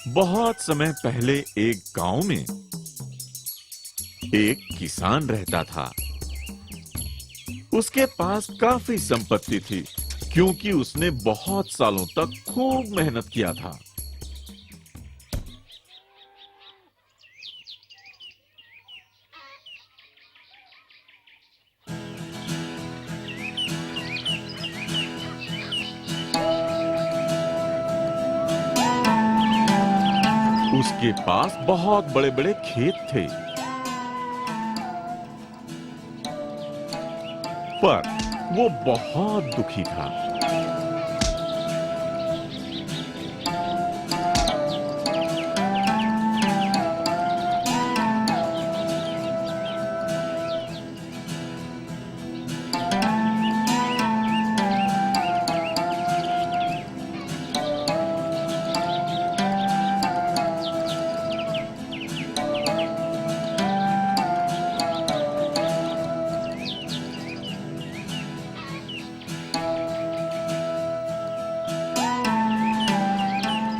बहुत समय पहले एक गांव में एक किसान रहता था। उसके पास काफी संपत्ति थी क्योंकि उसने बहुत सालों तक खूब मेहनत किया था। उसके पास बहुत बड़े-बड़े खेत थे, पर वो बहुत दुखी था।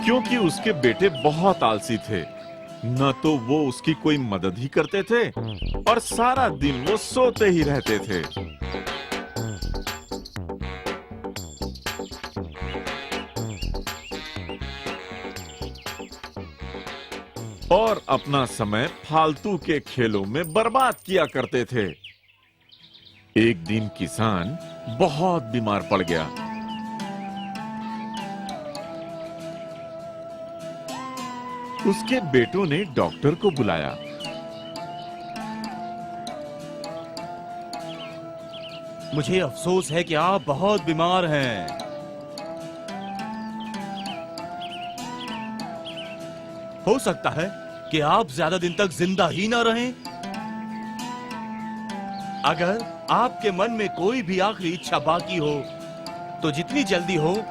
क्योंकि उसके बेटे बहुत आलसी थे। न तो वो उसकी कोई मदद ही करते थे और सारा दिन वो सोते ही रहते थे। और अपना समय फालतू के खेलों में बर्बाद किया करते थे। एक दिन किसान बहुत बीमार पड़ गया। उसके बेटों ने डॉक्टर को बुलाया। मुझे अफसोस है कि आप बहुत बीमार हैं। हो सकता है कि आप ज्यादा दिन तक जिंदा ही ना रहें। अगर आपके मन में कोई भी आखिरी इच्छा बाकी हो, तो जितनी जल्दी हो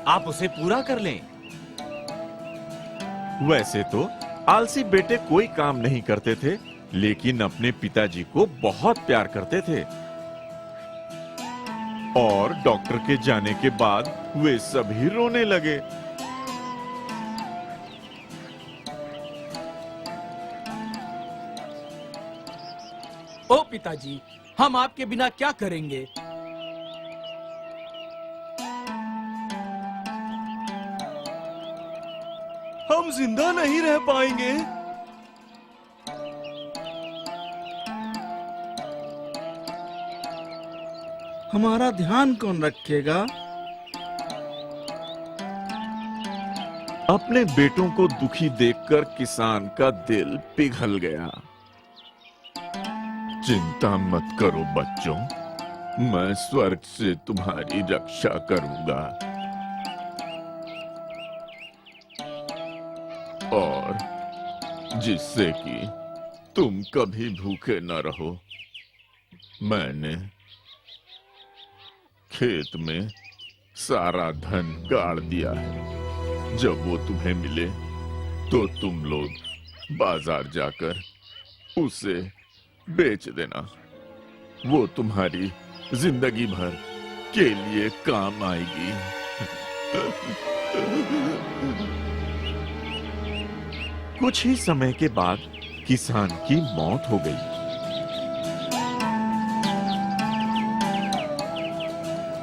आप उसे पूरा कर लें। वैसे तो आलसी बेटे कोई काम नहीं करते थे, लेकिन अपने पिताजी को बहुत प्यार करते थे। और डॉक्टर के जाने के बाद वे सभी रोने लगे। ओ पिताजी, हम आपके बिना क्या करेंगे? हम जिंदा नहीं रह पाएंगे। हमारा ध्यान कौन रखेगा? अपने बेटों को दुखी देखकर किसान का दिल पिघल गया। चिंता मत करो बच्चों, मैं स्वर्ग से तुम्हारी रक्षा करूंगा और जिससे कि तुम कभी भूखे न रहो। मैंने खेत में सारा धन गाड़ दिया है। जब वो तुम्हें मिले तो तुम लोग बाजार जाकर उसे बेच देना। वो तुम्हारी जिंदगी भर के लिए काम आएगी। कुछ ही समय के बाद किसान की मौत हो गई।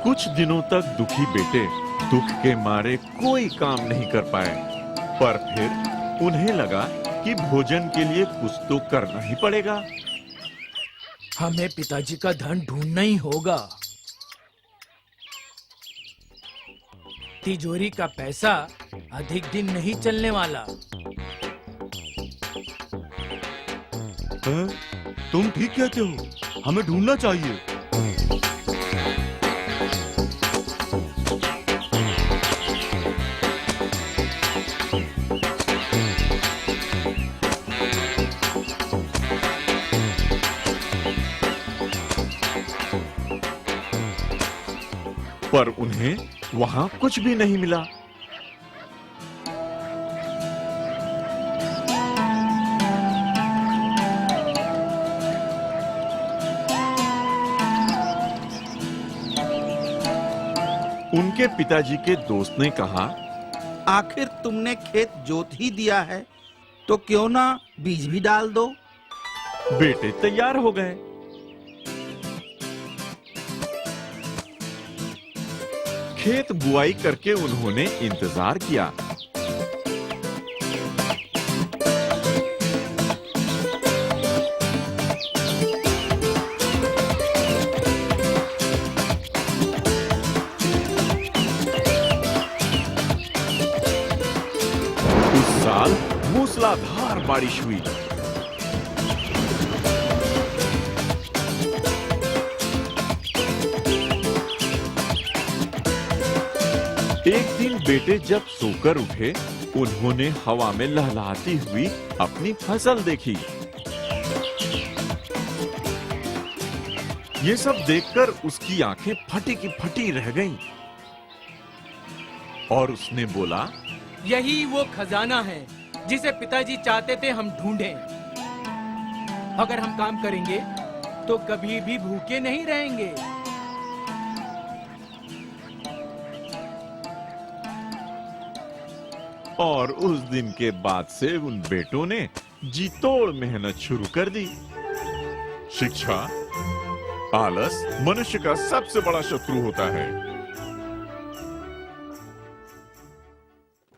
कुछ दिनों तक दुखी बेटे दुख के मारे कोई काम नहीं कर पाए, पर फिर उन्हें लगा कि भोजन के लिए कुछ तो करना ही पड़ेगा। हमें पिताजी का धन ढूंढना ही होगा। तिजोरी का पैसा अधिक दिन नहीं चलने वाला। तुम ठीक कहते हो, हमें ढूंढना चाहिए। पर उन्हें वहां कुछ भी नहीं मिला। उनके पिताजी के दोस्त ने कहा, आखिर तुमने खेत जोत ही दिया है तो क्यों ना बीज भी डाल दो। बेटे तैयार हो गए। खेत बुआई करके उन्होंने इंतजार किया। उस साल मूसलाधार बारिश हुई। एक दिन बेटे जब सोकर उठे, उन्होंने हवा में लहलहाती हुई अपनी फसल देखी। ये सब देखकर उसकी आंखें फटी की फटी रह गईं। और उसने बोला, यही वो खजाना है जिसे पिताजी चाहते थे हम ढूंढें। अगर हम काम करेंगे तो कभी भी भूखे नहीं रहेंगे। और उस दिन के बाद से उन बेटों ने जी तोड़ मेहनत शुरू कर दी। शिक्षा, आलस मनुष्य का सबसे बड़ा शत्रु होता है।